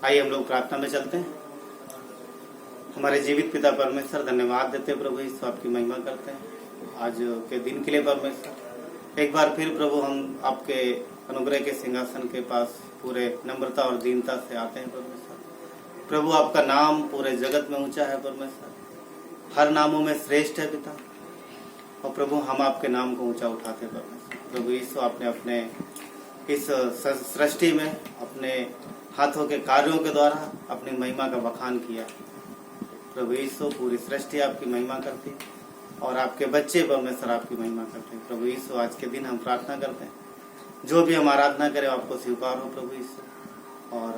आइए हम लोग प्रार्थना में चलते हैं। हमारे जीवित पिता परमेश्वर, धन्यवाद देते हैं प्रभु यीशु, आपकी महिमा करते हैं आज के दिन के लिए परमेश्वर। एक बार फिर प्रभु हम आपके अनुग्रह के सिंहासन के पास पूरे नम्रता और दीनता से आते हैं परमेश्वर। प्रभु आपका नाम पूरे जगत में ऊंचा है परमेश्वर, हर नामों में श्रेष्ठ है पिता। और प्रभु हम आपके नाम को ऊंचा उठाते हैं परमेश्वर। प्रभु यीशु, आपने अपने इस सृष्टि में अपने हाथों के कार्यों के द्वारा अपनी महिमा का बखान किया। प्रभु यीशु, पूरी सृष्टि आपकी महिमा करती और आपके बच्चे परमेश्वर आपकी महिमा करते हैं। प्रभु यीशु, आज के दिन हम प्रार्थना करते हैं, जो भी हम आराधना करें आपको स्वीकार हो प्रभु यीशु। और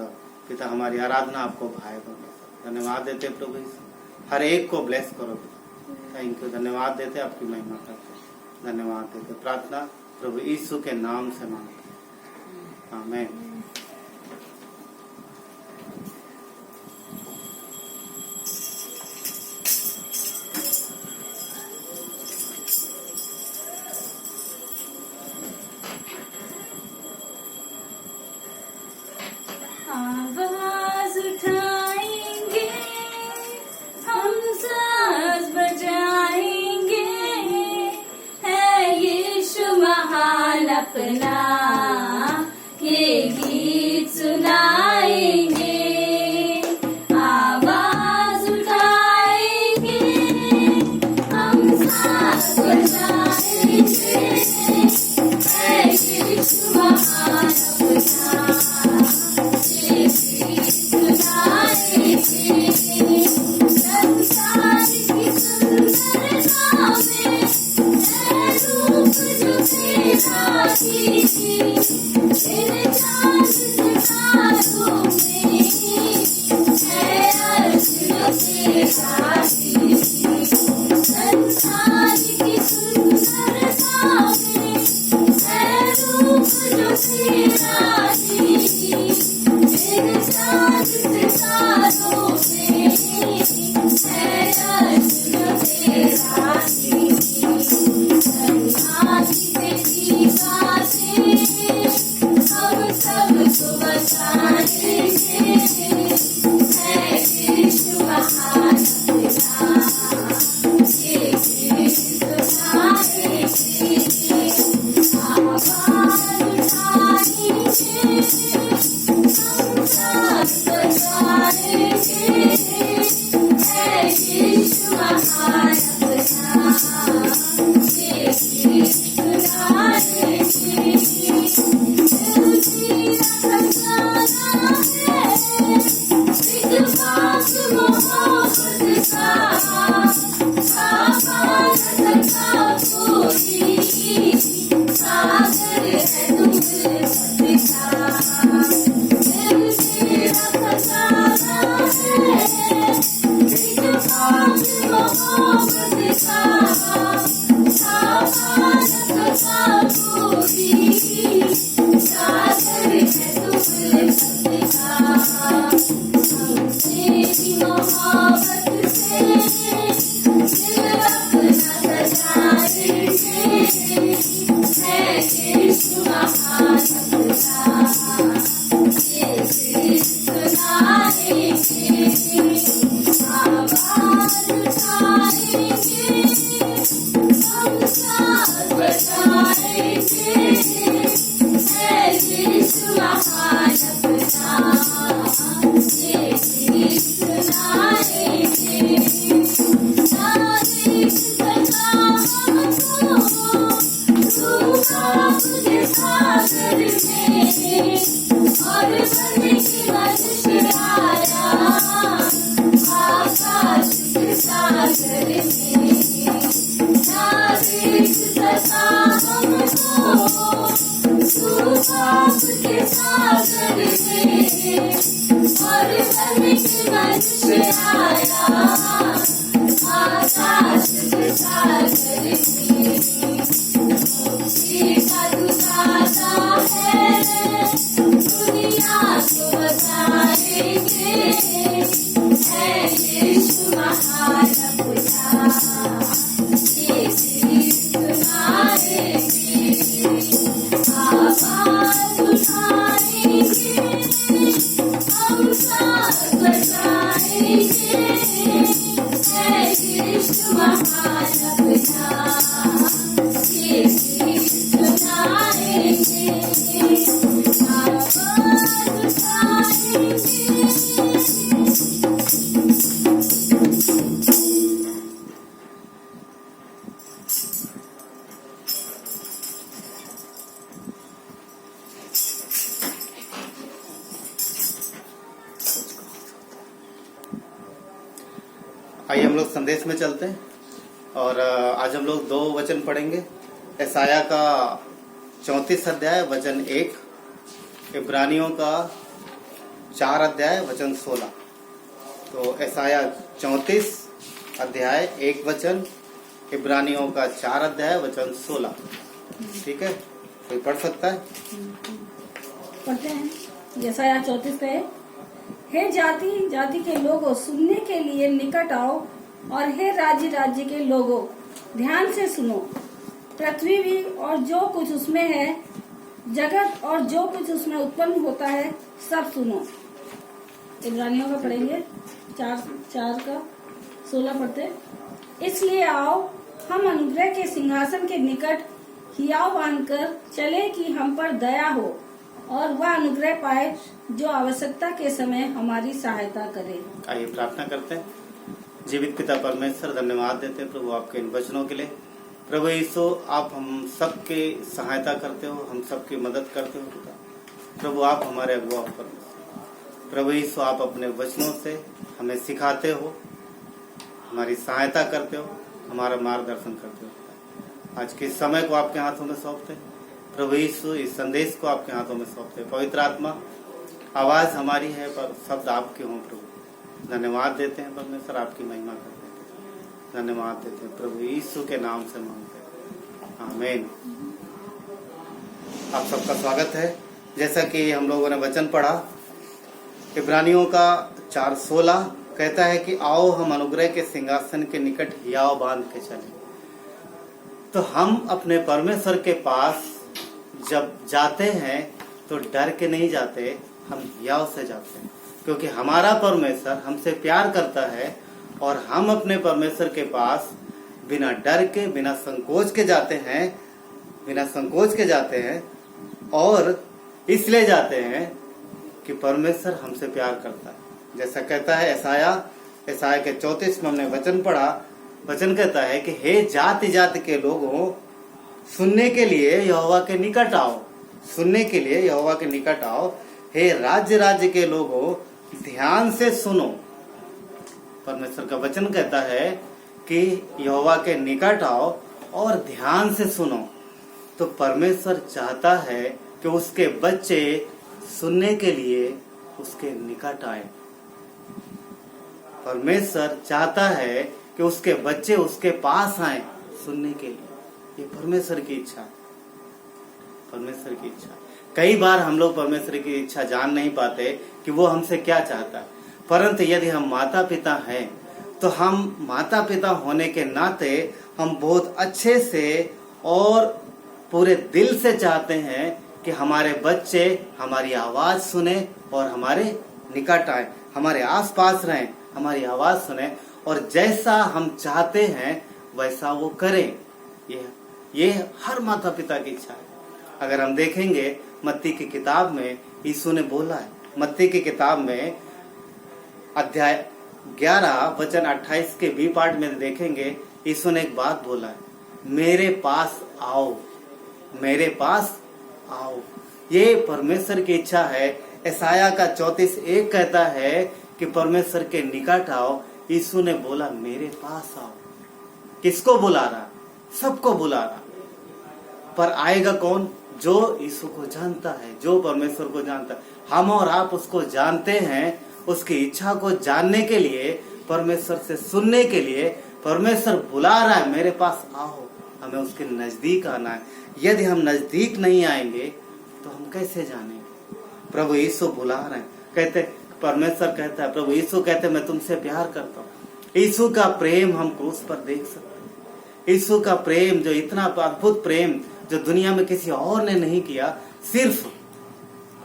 पिता, हमारी आराधना आपको भाए परमेश्वर। धन्यवाद देते प्रभु यीशु, हर एक को ब्लेस करो पिता। थैंक यू, धन्यवाद देते, आपकी महिमा करते, धन्यवाद देते। प्रार्थना प्रभु यीशु के नाम से मांगते, आमीन। आवाज उठाएंगे, हम साज बजाएंगे, है यीशु महान अपना, ये गीत सुनाएंगे। आवाज उठाएंगे, हम साज बजाएंगे, है यीशु महान अपना, है कृष्ण महारपता ये सुनाएंगे आवाज उठाएंगे। आइए हम लोग संदेश में चलते हैं और आज हम लोग 2 वचन पढ़ेंगे। यशाया का 34 अध्याय वचन 1, इब्रानियों का 4 अध्याय वचन 16। तो यशाया 34 अध्याय 1 वचन, इब्रानियों का 4 अध्याय वचन 16। ठीक है, कोई पढ़ सकता है? पढ़ते हैं। यशाया 34 पे, हे जाति जाति के लोगों सुनने के लिए निकट आओ, और हे राज्य राज्य के लोगों ध्यान से सुनो। पृथ्वी भी और जो कुछ उसमें है, जगत और जो कुछ उसमें उत्पन्न होता है, सब सुनो। इब्रानियों का पढ़ेंगे 4 का 16 पढ़ते। इसलिए आओ, हम अनुग्रह के सिंहासन के निकट हियाव बांधकर चले कि हम पर दया हो, और वह अनुग्रह पाए जो आवश्यकता के समय हमारी सहायता करे। आइए प्रार्थना करते हैं। जीवित पिता परमेश्वर, धन्यवाद देते हैं प्रभु आपके इन वचनों के लिए। प्रभु यीशु, आप हम सबके सहायता करते हो, हम सबकी मदद करते हो पिता। प्रभु आप हमारे अगुआ परमेश्वर। प्रभु यीशु, आप अपने वचनों से हमें सिखाते हो, हमारी सहायता करते हो, हमारा मार्गदर्शन करते हो। आज के समय को आपके हाथों में सौंपते हैं प्रभु यीशु, इस संदेश को आपके हाथों में सौंपते हैं। पवित्र आत्मा, आवाज हमारी है पर शब्द आपके हों प्रभु। धन्यवाद देते हैं परमेश्वर, आपकी महिमा करते हैं। धन्यवाद देते हैं प्रभु यीशु के नाम से मांगते हैं, आमीन। आप सबका स्वागत है। जैसा कि हम लोगों ने वचन पढ़ा, इब्रानियों का 4:16 कहता है कि आओ हम अनुग्रह के सिंहासन के निकट हियाव बांध के चले। तो हम अपने परमेश्वर के पास जब जाते हैं तो डर के नहीं जाते, हम हियाव से जाते हैं, क्योंकि हमारा परमेश्वर हमसे प्यार करता है और हम अपने परमेश्वर के पास बिना डर के, बिना संकोच के जाते हैं, बिना संकोच के जाते हैं। और इसलिए जाते हैं कि परमेश्वर हमसे प्यार करता है। जैसा कहता है यशाया के 34 में हमने वचन पढ़ा, वचन कहता है कि हे जाति जाति के लोगों सुनने के लिए यहोवा के निकट आओ, सुनने के लिए यहोवा के निकट आओ। हे राज्य राज्य के लोगों ध्यान से सुनो। परमेश्वर का वचन कहता है कि यहोवा के निकट आओ और ध्यान से सुनो। तो परमेश्वर चाहता है कि उसके बच्चे सुनने के लिए उसके निकट आए। परमेश्वर चाहता है कि उसके बच्चे उसके पास आए सुनने के लिए। ये परमेश्वर की इच्छा, परमेश्वर की इच्छा। कई बार हम लोग परमेश्वर की इच्छा जान नहीं पाते कि वो हमसे क्या चाहता है, परंतु यदि हम माता पिता हैं तो हम माता पिता होने के नाते हम बहुत अच्छे से और पूरे दिल से चाहते हैं कि हमारे बच्चे हमारी आवाज सुने और हमारे निकट आए, हमारे आसपास रहें, हमारी आवाज सुने और जैसा हम चाहते हैं वैसा वो करें। ये हर माता पिता की इच्छा है। अगर हम देखेंगे मत्ती की किताब में यीशु ने बोला है, मत्ती की किताब में अध्याय 11 वचन 28 के बी पार्ट में देखेंगे, यीशु ने एक बात बोला है, मेरे पास आओ, मेरे पास आओ। ये परमेश्वर की इच्छा है। यशाया का 34:1 कहता है कि परमेश्वर के निकट आओ। यीशु ने बोला मेरे पास आओ। किसको बुला रहा? सबको बुला रहा। पर आएगा कौन? जो यीशु को जानता है, जो परमेश्वर को जानता है। हम और आप उसको जानते हैं। उसकी इच्छा को जानने के लिए, परमेश्वर से सुनने के लिए परमेश्वर बुला रहा है, मेरे पास आओ। हमें उसके नजदीक आना है। यदि हम नजदीक नहीं आएंगे तो हम कैसे जानेंगे? प्रभु यीशु बुला रहे हैं। कहते परमेश्वर कहता है, प्रभु यीशु कहते मैं तुमसे प्यार करता हूँ। यीशु का प्रेम हम क्रूस पर देख सकते हैं। यीशु का प्रेम, जो इतना अद्भुत प्रेम जो दुनिया में किसी और ने नहीं किया, सिर्फ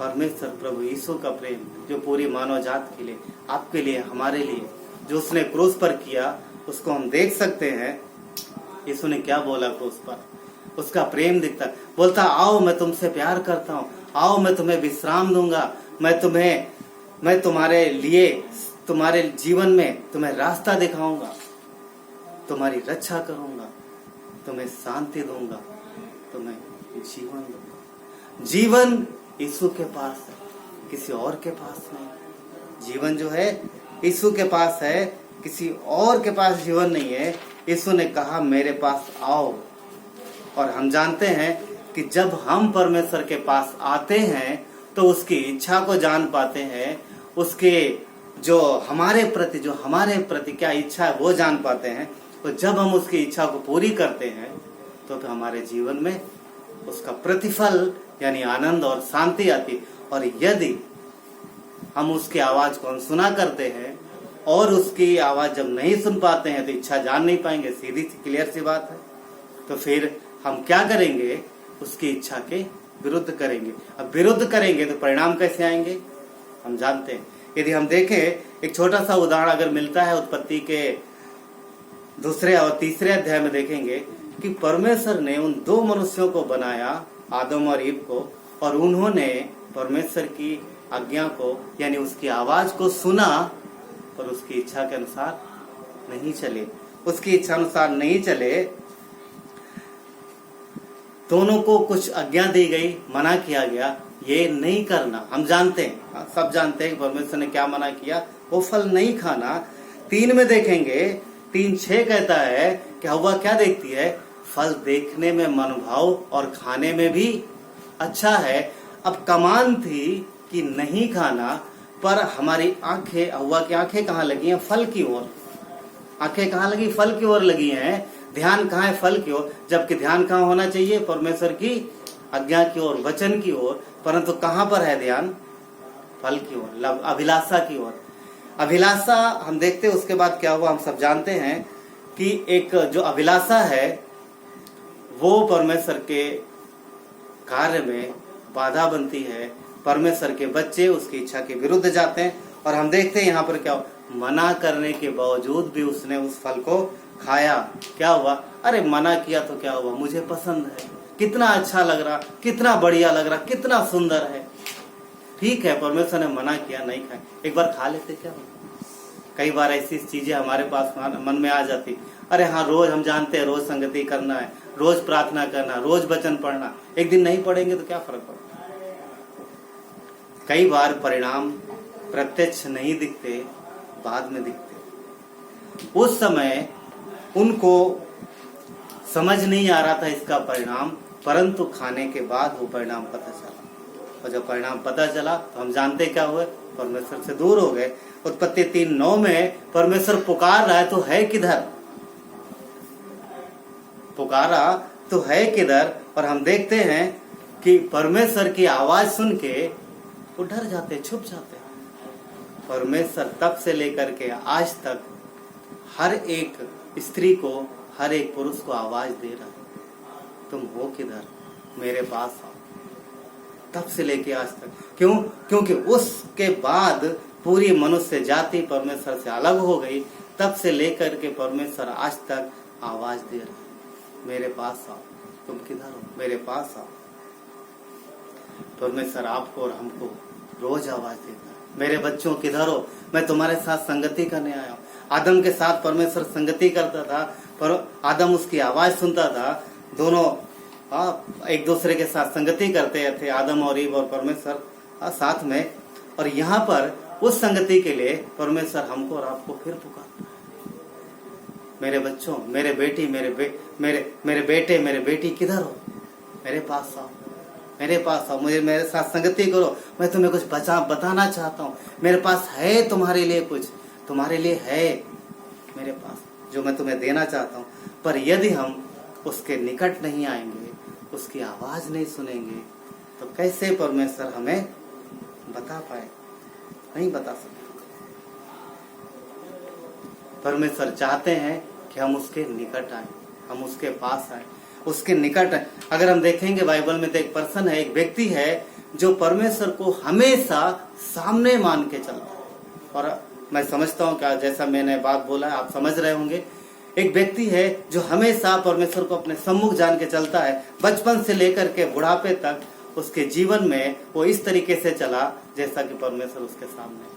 परमेश्वर प्रभु यीशु का प्रेम जो पूरी मानव जात के लिए, आपके लिए, हमारे लिए, जो उसने क्रूस पर किया, उसको हम देख सकते हैं। यीशु ने क्या बोला क्रूस पर? उसका प्रेम दिखता, बोलता आओ मैं तुमसे प्यार करता हूँ, आओ मैं तुम्हें विश्राम दूंगा, मैं तुम्हारे लिए, तुम्हारे जीवन में तुम्हें रास्ता दिखाऊंगा, तुम्हारी रक्षा करूंगा, तुम्हें शांति दूंगा, तुम्हें जीवन दूंगा। जीवन यीशु के पास है, किसी और के पास नहीं। जीवन जो है यीशु के पास है, किसी और के पास जीवन नहीं है। यीशु ने कहा मेरे पास आओ। और हम जानते हैं कि जब हम परमेश्वर के पास आते हैं तो उसकी इच्छा को जान पाते हैं, उसके जो हमारे प्रति क्या इच्छा है वो जान पाते हैं। तो जब हम उसकी इच्छा को पूरी करते हैं तो फिर हमारे जीवन में उसका प्रतिफल यानी आनंद और शांति आती। और यदि हम उसकी आवाज को अनसुना करते हैं और उसकी आवाज जब नहीं सुन पाते हैं तो इच्छा जान नहीं पाएंगे, सीधी सी क्लियर सी बात है। तो फिर हम क्या करेंगे? उसकी इच्छा के विरुद्ध करेंगे। अब विरुद्ध करेंगे तो परिणाम कैसे आएंगे हम जानते हैं। यदि हम देखें, एक छोटा सा उदाहरण अगर मिलता है उत्पत्ति के 2 और 3 अध्याय में देखेंगे कि परमेश्वर ने उन 2 मनुष्यों को बनाया, आदम और ईव को, और उन्होंने परमेश्वर की आज्ञा को यानी उसकी आवाज को सुना पर उसकी इच्छा के अनुसार नहीं चले। उसकी इच्छा अनुसार नहीं चले। दोनों को कुछ आज्ञा दी गई, मना किया गया ये नहीं करना। हम जानते हैं, सब जानते हैं परमेश्वर ने क्या मना किया, वो फल नहीं खाना। 3 में देखेंगे, 3:6 कहता है कि हव्वा क्या देखती है? फल देखने में मनभाव और खाने में भी अच्छा है। अब कमान थी कि नहीं खाना, पर हमारी आंखें, हव्वा की आंखें कहाँ लगी हैं? फल की ओर। आंखें कहाँ लगी? फल की ओर लगी हैं। ध्यान कहाँ है? फल की ओर। जबकि ध्यान कहाँ होना चाहिए? परमेश्वर की आज्ञा की ओर, वचन की ओर। परंतु कहाँ पर है ध्यान? फल की ओर, अभिलाषा की ओर। अभिलाषा हम देखते हैं उसके बाद क्या हुआ, हम सब जानते हैं कि एक जो अभिलाषा है वो परमेश्वर के कार्य में बाधा बनती है। परमेश्वर के बच्चे उसकी इच्छा के विरुद्ध जाते हैं। और हम देखते हैं यहाँ पर क्या, मना करने के बावजूद भी उसने उस फल को खाया। क्या हुआ? अरे मना किया तो क्या हुआ, मुझे पसंद है, कितना अच्छा लग रहा, कितना बढ़िया लग रहा, कितना सुंदर है। ठीक है, परमेश्वर ने मना किया, नहीं खाए, एक बार खा लेते क्या हो। कई बार ऐसी चीजें हमारे पास मन में आ जाती, अरे हाँ रोज हम जानते हैं रोज संगति करना है, रोज प्रार्थना करना, रोज वचन पढ़ना, एक दिन नहीं पढ़ेंगे तो क्या फर्क पड़ता। कई बार परिणाम प्रत्यक्ष नहीं दिखते, बाद में दिखते। उस समय उनको समझ नहीं आ रहा था इसका परिणाम, परंतु खाने के बाद वो परिणाम पता चला। और जब परिणाम पता चला तो हम जानते क्या हुए, परमेश्वर से दूर हो गए। उत्पत्ति 3:9 में परमेश्वर पुकार रहा है तो है किधर, पुकारा तो है किधर। और हम देखते हैं कि परमेश्वर की आवाज सुन के वो डर जाते, छुप जाते। परमेश्वर तब से लेकर के आज तक हर एक स्त्री को, हर एक पुरुष को आवाज दे रहा है, तुम हो किधर, मेरे पास आओ। तब से लेके आज तक। क्यों? क्योंकि उसके बाद पूरी मनुष्य जाति परमेश्वर से अलग हो गई। तब से लेकर के परमेश्वर आज तक आवाज दे रहा है, मेरे पास आओ, तुम किधर हो, मेरे पास आओ। परमेश्वर आपको और हमको रोज आवाज देता है, मेरे बच्चों किधर हो, मैं तुम्हारे साथ संगति करने आया हूँ। आदम के साथ परमेश्वर संगति करता था, पर आदम उसकी आवाज सुनता था। दोनों एक दूसरे के साथ संगति करते थे, आदम और ईव और परमेश्वर साथ में। और यहाँ पर उस संगति के लिए परमेश्वर हमको और आपको फिर पुकारता है, मेरे बच्चों, मेरे बेटी, मेरे बेटे, मेरे बेटी किधर हो, मेरे पास आओ, मेरे पास आओ, मुझे मेरे साथ संगति करो, मैं तुम्हें कुछ बताना चाहता हूँ। मेरे पास है तुम्हारे लिए कुछ, तुम्हारे लिए है मेरे पास जो मैं तुम्हें देना चाहता हूँ। पर यदि हम उसके निकट नहीं आएंगे, उसकी आवाज नहीं सुनेंगे, तो कैसे परमेश्वर हमें बता पाए? नहीं बता सकते। परमेश्वर चाहते हैं कि हम उसके निकट आए, हम उसके पास आए, उसके निकट आए। अगर हम देखेंगे बाइबल में तो एक पर्सन है, एक व्यक्ति है जो परमेश्वर को हमेशा सामने मान के चलता है। और मैं समझता हूँ क्या जैसा मैंने बात बोला है आप समझ रहे होंगे, एक व्यक्ति है जो हमेशा परमेश्वर को अपने सम्मुख जान के चलता है, बचपन से लेकर के बुढ़ापे तक उसके जीवन में वो इस तरीके से चला जैसा कि परमेश्वर उसके सामने है।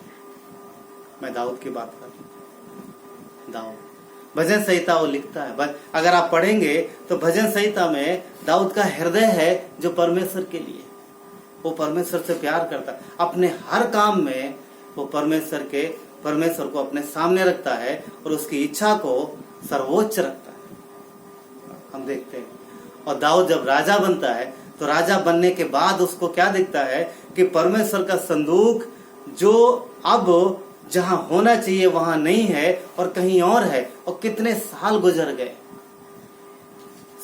मैं दाऊद की बात कर रहा हूँ। दाऊद भजन संहिता वो लिखता है, अगर आप पढ़ेंगे तो भजन संहिता में दाऊद का हृदय है जो परमेश्वर के लिए, वो परमेश्वर से प्यार करता है, अपने हर काम में वो परमेश्वर को अपने सामने रखता है और उसकी इच्छा को सर्वोच्च रखता है। हम देखते हैं। और दाऊद जब राजा बनता है तो राजा बनने के बाद उसको क्या दिखता है कि परमेश्वर का संदूक जो अब जहां होना चाहिए वहां नहीं है और कहीं और है, और कितने साल गुजर गए।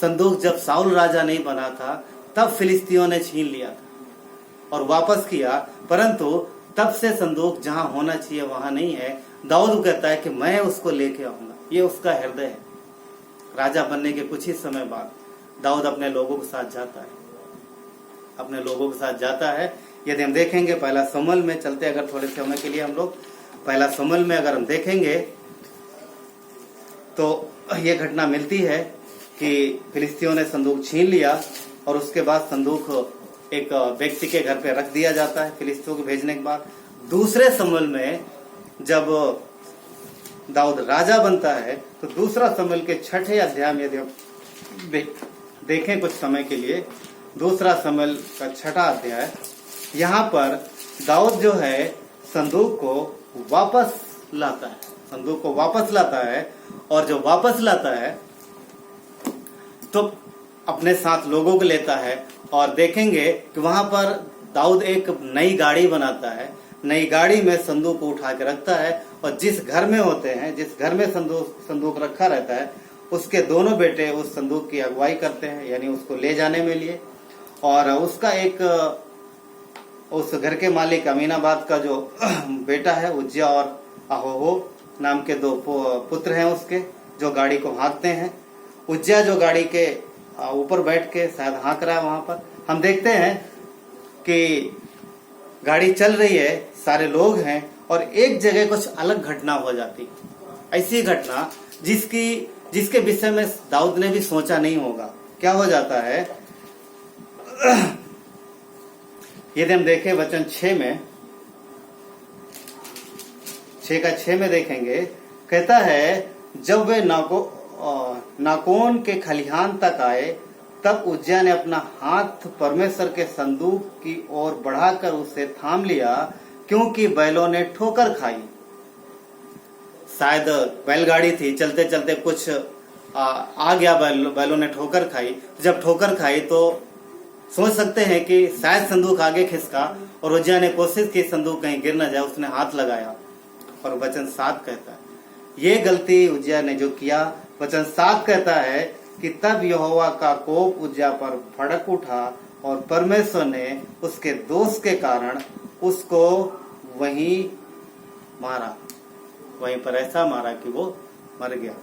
संदूक जब साउल राजा नहीं बना था तब फिलिस्तीनियों ने छीन लिया था और वापस किया, परंतु तब से संदूक जहां होना चाहिए वहां नहीं है। दाऊद कहता है कि मैं उसको लेके आऊंगा, ये उसका हृदय है। राजा बनने के कुछ ही समय बाद दाऊद अपने लोगों के साथ जाता है, यदि हम देखेंगे पहला शमूएल में चलते, अगर थोड़े समय के लिए हम लोग पहला शमूएल में अगर हम देखेंगे तो ये घटना मिलती है कि फिलिस्तीनियों ने संदूक छीन लिया और उसके बाद संदूक एक व्यक्ति के घर पे रख दिया जाता है फिलिस्तीनियों को भेजने के बाद। दूसरे शमूएल में जब दाऊद राजा बनता है तो दूसरा शमूएल के 6 अध्याय में यदि हम देखें कुछ समय के लिए, दूसरा शमूएल का 6 अध्याय, यहाँ पर दाऊद जो है संदूक को वापस लाता है और जो वापस लाता है तो अपने साथ लोगों को लेता है। और देखेंगे कि वहां पर दाऊद एक नई गाड़ी बनाता है, नई गाड़ी में संदूक को उठा के रखता है और जिस घर में संदूक रखा रहता है उसके दोनों बेटे उस संदूक की अगुवाई करते हैं, यानी उसको ले जाने में लिए। और उसका एक उस घर के मालिक अमीनाबाद का जो बेटा है उज्जिया और अहोहो नाम के 2 पुत्र हैं उसके, जो गाड़ी को हाँकते हैं। उज्जिया जो गाड़ी के ऊपर बैठ के शायद हाँक रहा है, वहां पर हम देखते हैं कि गाड़ी चल रही है, सारे लोग हैं और एक जगह कुछ अलग घटना हो जाती, ऐसी घटना जिसके विषय में दाऊद ने भी सोचा नहीं होगा। क्या हो जाता है, यदि हम देखें वचन 6 में 6 में देखेंगे, कहता है जब वे नाकोन के खलिहान तक आए तब उज्जिया ने अपना हाथ परमेश्वर के संदूक की ओर बढ़ाकर उसे थाम लिया, क्योंकि बैलों ने ठोकर खाई। शायद बैलगाड़ी थी, चलते चलते कुछ आ गया, बैलों ने ठोकर खाई। जब ठोकर खाई तो सोच सकते हैं कि शायद संदूक आगे खिसका और उज्जिया ने कोशिश की संदूक कहीं गिर न जाए, उसने हाथ लगाया। और वचन 7 कहता है ये गलती उज्जिया ने जो किया, वचन 7 कहता है कि तब यहोवा का कोप उज्जिया पर भड़क उठा और परमेश्वर ने उसके दोष के कारण उसको वहीं पर ऐसा मारा कि वो मर गया।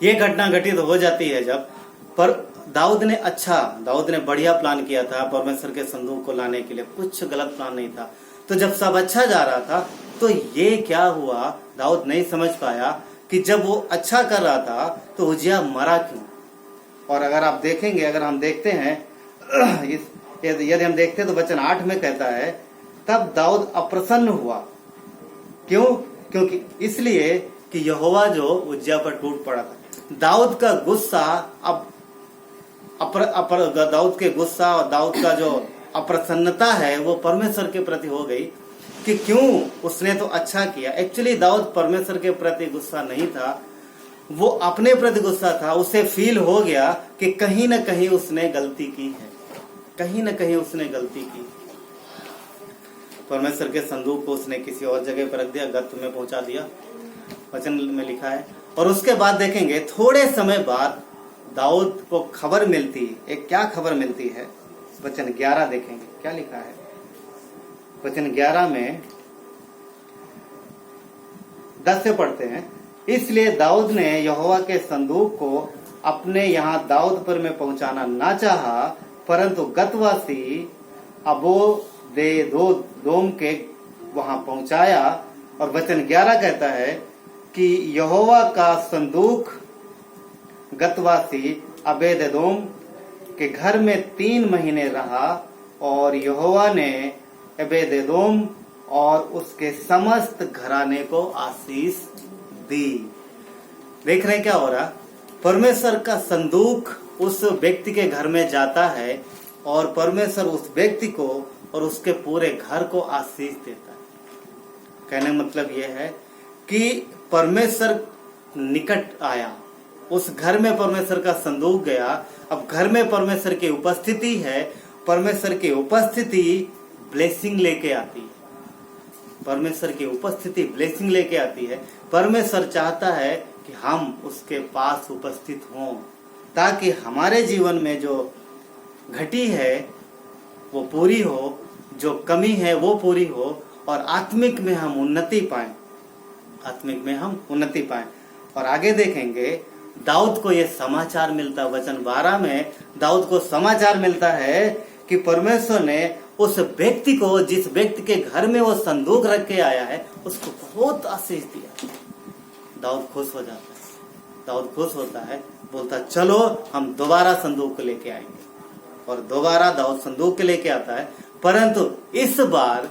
ये घटना घटित हो जाती है जब पर दाऊद ने बढ़िया प्लान किया था परमेश्वर के संदूक को लाने के लिए, कुछ गलत प्लान नहीं था। तो जब सब अच्छा जा रहा था तो ये क्या हुआ, दाऊद नहीं समझ पाया कि जब वो अच्छा कर रहा था तो उज्जिया मरा क्यों। और अगर हम देखते हैं यदि हम देखते हैं तो वचन 8 में कहता है तब दाऊद अप्रसन्न हुआ। क्यों? क्योंकि इसलिए कि यहोवा जो उज्जिया पर टूट पड़ा था। दाऊद का गुस्सा दाऊद के गुस्सा और दाऊद का जो अप्रसन्नता है वो परमेश्वर के प्रति हो गई कि क्यों, उसने तो अच्छा किया। एक्चुअली दाऊद परमेश्वर के प्रति गुस्सा नहीं था, वो अपने प्रति गुस्सा था। उसे फील हो गया कि कहीं न कहीं उसने गलती की है, परमेश्वर के संदूक को उसने किसी और जगह पर रख दिया, गत में पहुंचा दिया, वचन में लिखा है। और उसके बाद देखेंगे थोड़े समय बाद दाऊद को खबर मिलती है। क्या खबर मिलती है? वचन 11 देखेंगे क्या लिखा है। वचन 11 में 10 से पढ़ते हैं। इसलिए दाऊद ने यहोवा के संदूक को अपने यहाँ दाऊदपुर में पहुंचाना ना चाहा, परंतु गतवासी अबेदेदोम के वहां पहुंचाया। और वचन 11 कहता है कि यहोवा का संदूक गतवासी अबेदेदोम के घर में 3 महीने रहा और यहोवा ने अबेदेदोम और उसके समस्त घराने को आशीष दी। देख रहे हैं क्या हो रहा? परमेश्वर का संदूक उस व्यक्ति के घर में जाता है और परमेश्वर उस व्यक्ति को और उसके पूरे घर को आशीष देता है। कहने मतलब यह है कि परमेश्वर निकट आया, उस घर में परमेश्वर का संदूक गया। अब घर में परमेश्वर की उपस्थिति है, परमेश्वर की उपस्थिति ब्लेसिंग लेके आती है। परमेश्वर की उपस्थिति ब्लेसिंग लेके आती है। परमेश्वर चाहता है कि हम उसके पास उपस्थित हों ताकि हमारे जीवन में जो घटी है वो पूरी हो, जो कमी है वो पूरी हो और आत्मिक में हम उन्नति पाएं, आत्मिक में हम उन्नति पाएं। और आगे देखेंगे दाऊद को ये समाचार मिलता, वचन 12 में दाऊद को समाचार मिलता है कि परमेश्वर ने उस व्यक्ति को, जिस व्यक्ति के घर में वो संदूक रख के आया है, उसको बहुत आशीष दिया। दाऊद खुश हो जाता है, दाऊद खुश होता है, बोलता चलो हम दोबारा संदूक को लेके आएंगे। और दोबारा दाऊद संदूक के लेके आता है, परंतु इस बार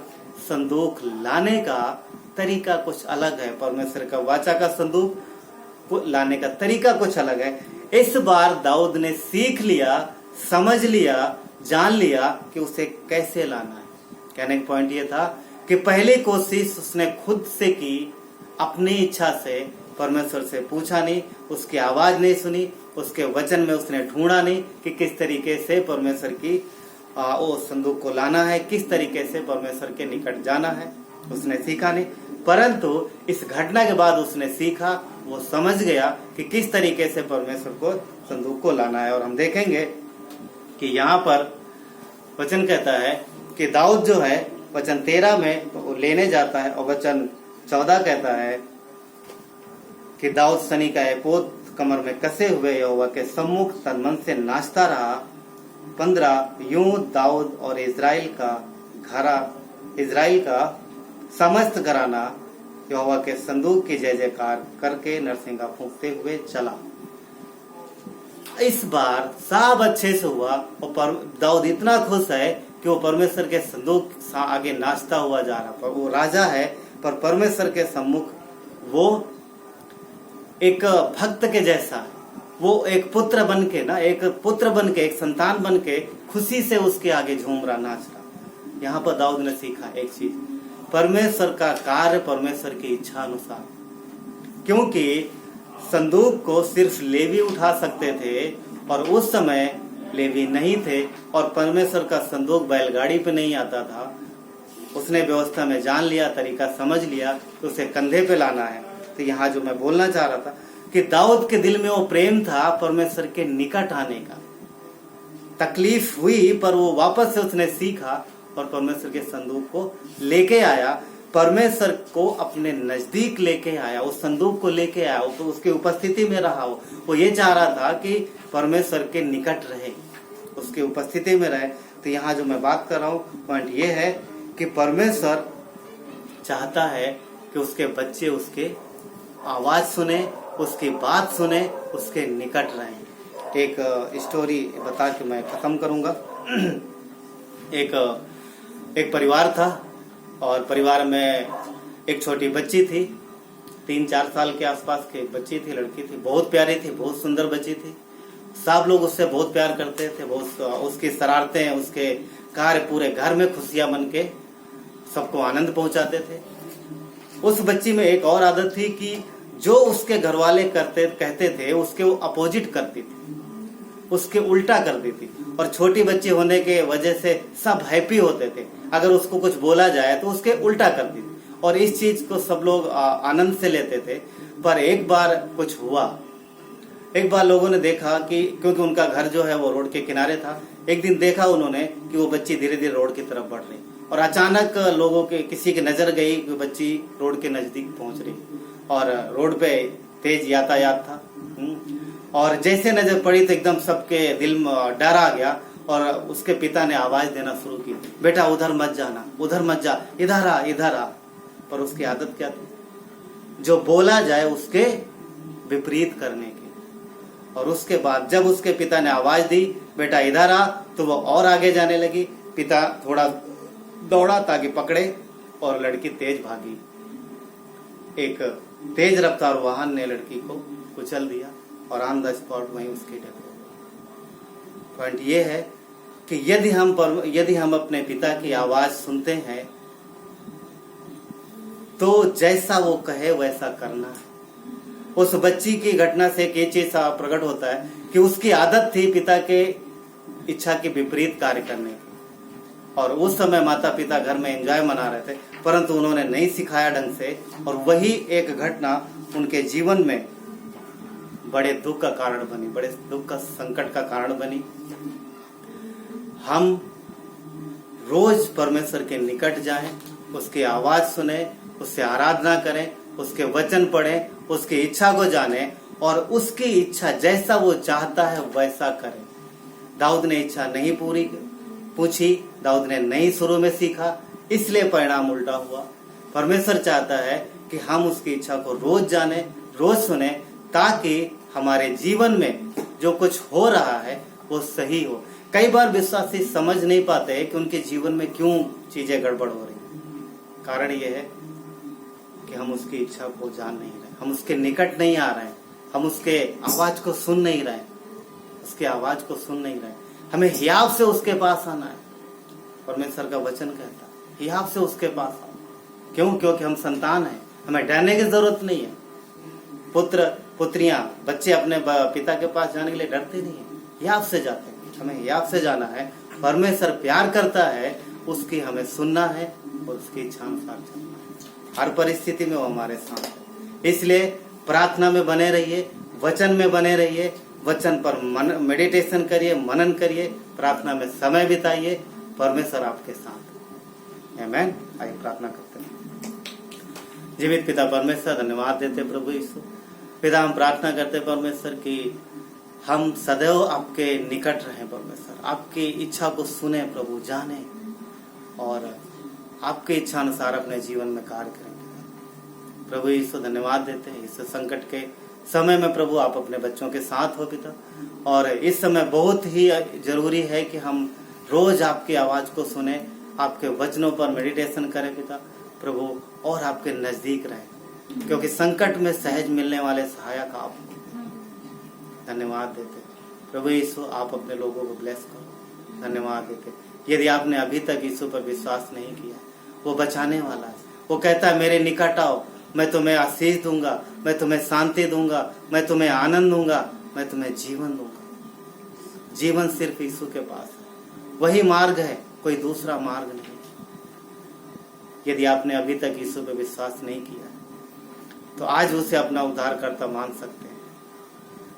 संदूक लाने का तरीका कुछ अलग है। परमेश्वर का वाचा का संदूक को लाने का तरीका कुछ अलग है। इस बार दाऊद ने सीख लिया, समझ लिया, जान लिया कि उसे कैसे लाना है। कहने का पॉइंट ये था कि पहली कोशिश उसने खुद से की, अपनी इच्छा से, परमेश्वर से पूछा नहीं, उसकी आवाज नहीं सुनी, उसके वचन में उसने ढूंढा नहीं कि किस तरीके से परमेश्वर की वो संदूक को लाना है, किस तरीके से परमेश्वर के निकट जाना है, उसने सीखा नहीं। परंतु इस घटना के बाद उसने सीखा, वो समझ गया कि किस तरीके से परमेश्वर को संदूक को लाना है। और हम देखेंगे कि यहाँ पर वचन कहता है कि दाऊद जो है वचन 13 में वो लेने जाता है और वचन 14 कहता है कि दाऊद सनी का एपोद कमर में कसे हुए यहोवा के सम्मुख तन मन से नाचता रहा। 15 यूं दाऊद और इजराइल का समस्त घराना यहोवा के संदूक की जय जयकार करके नरसिंगा फूंकते हुए चला। इस बार सब अच्छे से हुआ और दाऊद इतना खुश है कि वो परमेश्वर के संदूक आगे नाचता हुआ जा रहा। पर वो राजा है, पर परमेश्वर के सम्मुख वो एक भक्त के जैसा है, वो एक पुत्र बन के ना, एक पुत्र बन के, एक संतान बन के खुशी से उसके आगे झूम रहा, नाच रहा। यहाँ पर दाऊद ने सीखा एक चीज, परमेश्वर का कार्य परमेश्वर की इच्छा अनुसार। क्योंकि संदूक को सिर्फ लेवी उठा सकते थे और उस समय लेवी नहीं थे और परमेश्वर का संदूक बैलगाड़ी पे नहीं आता था। उसने व्यवस्था में जान लिया, तरीका समझ लिया तो उसे कंधे पे लाना है। तो यहाँ जो मैं बोलना चाह रहा था कि दाऊद के दिल में वो प्रेम था परमेश्वर के निकट आने का। तकलीफ हुई पर वो वापस से उसने सीखा और परमेश्वर के संदूक को लेके आया, परमेश्वर को अपने नजदीक लेके आया, उस संदूक को लेके आया, तो उसकी उपस्थिति में रहा। वो ये चाह रहा था कि परमेश्वर के निकट रहे, उसकी उपस्थिति में रहे। तो यहाँ जो मैं बात कर रहा हूँ पॉइंट ये है कि परमेश्वर चाहता है कि उसके बच्चे उसके आवाज सुने, उसकी बात सुने, उसके निकट रहें। एक स्टोरी बता के मैं खत्म करूंगा। एक परिवार था और परिवार में एक छोटी बच्ची थी, 3-4 साल के आसपास की बच्ची थी, लड़की थी, बहुत प्यारी थी, बहुत सुंदर बच्ची थी। सब लोग उससे बहुत प्यार करते थे, बहुत उसकी शरारतें, उसके कार्य पूरे घर में खुशियां बन के सबको आनंद पहुंचाते थे। उस बच्ची में एक और आदत थी कि जो उसके घर वाले कहते थे उसके वो अपोजिट करती थी, उसके उल्टा कर देती। और छोटी बच्ची होने के वजह से सब हैप्पी होते थे, अगर उसको कुछ बोला जाए तो उसके उल्टा करती थी और इस चीज को सब लोग आनंद से लेते थे। पर एक बार कुछ हुआ, एक बार लोगों ने देखा कि क्योंकि उनका घर जो है वो रोड के किनारे था, एक दिन देखा उन्होंने कि वो बच्ची धीरे धीरे रोड की तरफ बढ़ रही और अचानक लोगों के किसी की नजर गई कि बच्ची रोड के नजदीक पहुंच रही और रोड पे तेज यातायात था। और जैसे नजर पड़ी तो एकदम सबके दिल में डर आ गया और उसके पिता ने आवाज देना शुरू की। बेटा उधर मत जाना, उधर मत जा, इधर आ। पर उसकी आदत क्या थी? जो बोला जाए उसके विपरीत करने की। और उसके बाद जब उसके पिता ने आवाज दी बेटा इधर आ, तो वो और आगे जाने लगी। पिता थोड़ा दौड़ा ताकि पकड़े और लड़की तेज भागी। एक तेज रफ्तार वाहन ने लड़की को कुचल दिया और ऑन द स्पॉट वहीं उसकी डेथ हो गई। पॉइंट ये है कि यदि हम अपने पिता की आवाज सुनते हैं तो जैसा वो कहे वैसा करना है। उस बच्ची की घटना से एक चीज सा प्रकट होता है कि उसकी आदत थी पिता के इच्छा के विपरीत कार्य करने की। और उस समय माता पिता घर में एंजॉय मना रहे थे, परंतु उन्होंने नहीं सिखाया ढंग से, और वही एक घटना उनके जीवन में बड़े दुख का कारण बनी, बड़े दुख का संकट का कारण बनी। हम रोज परमेश्वर के निकट जाएं, उसकी आवाज सुने, उससे आराधना करें, उसके वचन पढ़ें, उसकी इच्छा को जाने और उसकी इच्छा जैसा वो चाहता है वैसा करें। दाऊद ने इच्छा नहीं पूछी, दाऊद ने नहीं शुरू में सीखा, इसलिए परिणाम उल्टा हुआ। परमेश्वर चाहता है कि हम उसकी इच्छा को रोज जाने, रोज सुने, ताकि हमारे जीवन में जो कुछ हो रहा है वो सही हो। कई बार विश्वासी समझ नहीं पाते कि उनके जीवन में क्यों चीजें गड़बड़ हो रही। कारण ये है कि हम उसकी इच्छा को जान नहीं रहे, हम उसके निकट नहीं आ रहे हैं, हम उसके आवाज को सुन नहीं रहे, उसके आवाज को सुन नहीं रहे। हमें हियाव से उसके पास आना है। परमेश्वर का वचन कहता है हियाव से उसके पास आओ। क्यों? क्योंकि हम संतान हैं, हमें डरने की जरूरत नहीं है। पुत्र पुत्रियां बच्चे अपने पिता के पास जाने के लिए डरते नहीं है, हियाव से जाते हैं। हमें हियाव से जाना है। परमेश्वर प्यार करता है, उसकी हमें सुनना है और उसकी इच्छा अनुसार चलना है। हर परिस्थिति में वो हमारे साथ है। इसलिए प्रार्थना में बने रहिए, वचन में बने रहिए, वचन पर मेडिटेशन करिए, मनन करिए, प्रार्थना में समय बिताइए। परमेश्वर आपके साथ है। आमीन। आइए प्रार्थना करते हैं। जीवित पिता परमेश्वर, धन्यवाद देते प्रभु यीशु। पिता हम प्रार्थना करते परमेश्वर कि हम सदैव आपके निकट रहें। परमेश्वर आपकी इच्छा को सुने प्रभु, जाने और आपकी इच्छा अनुसार अपने जीवन में कार्य करेंगे। प्रभु यीशु धन्यवाद देते हैं इस संकट के समय में प्रभु आप अपने बच्चों के साथ हो पिता। और इस समय बहुत ही जरूरी है कि हम रोज आपकी आवाज को सुने, आपके वचनों पर मेडिटेशन करें पिता प्रभु, और आपके नजदीक रहें, क्योंकि संकट में सहज मिलने वाले सहायक आप हो। धन्यवाद देते प्रभु यीशु, आप अपने लोगों को ब्लेस करो। धन्यवाद देते। यदि आपने अभी तक यीशु पर विश्वास नहीं किया, वो बचाने वाला है। वो कहता है मेरे निकट आओ, मैं तुम्हें आशीष दूंगा, मैं तुम्हें शांति दूंगा, मैं तुम्हें आनंद दूंगा, मैं तुम्हें जीवन दूंगा। जीवन सिर्फ यीशु के पास है, वही मार्ग है, कोई दूसरा मार्ग नहीं। यदि आपने अभी तक यीशु पर विश्वास नहीं किया तो आज उसे अपना उद्धारकर्ता मान सकते हैं।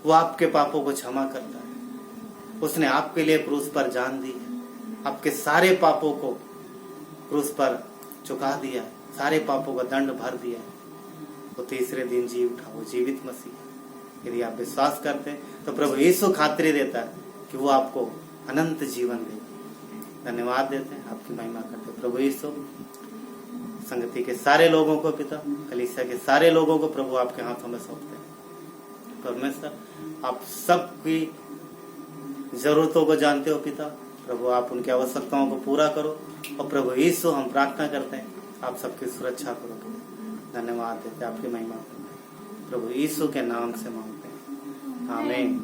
वो आपके पापों को क्षमा करता है। उसने आपके लिए क्रूस पर जान दी है, आपके सारे पापों को क्रूस पर चुका दिया है, सारे पापों का दंड भर दिया है। वो तीसरे दिन जी उठा, वो जीवित मसीह। यदि आप विश्वास करते हैं तो प्रभु यीशु खातिरी देता है कि वो आपको अनंत जीवन देगा। धन्यवाद देते हैं, आपकी महिमा करते हैं प्रभु यीशु। संगति के सारे लोगों को पिता, कलीसिया के सारे लोगों को प्रभु आपके हाथों में सौंपते हैं। परमेश्वर आप सबकी जरूरतों को जानते हो पिता प्रभु, आप उनकी आवश्यकताओं को पूरा करो। और प्रभु यीशु हम प्रार्थना करते हैं आप सबकी सुरक्षा करो पिता। धन्यवाद देते हैं, आपकी महिमा करते हैं प्रभु यीशु के नाम से मांगते हैं, आमीन।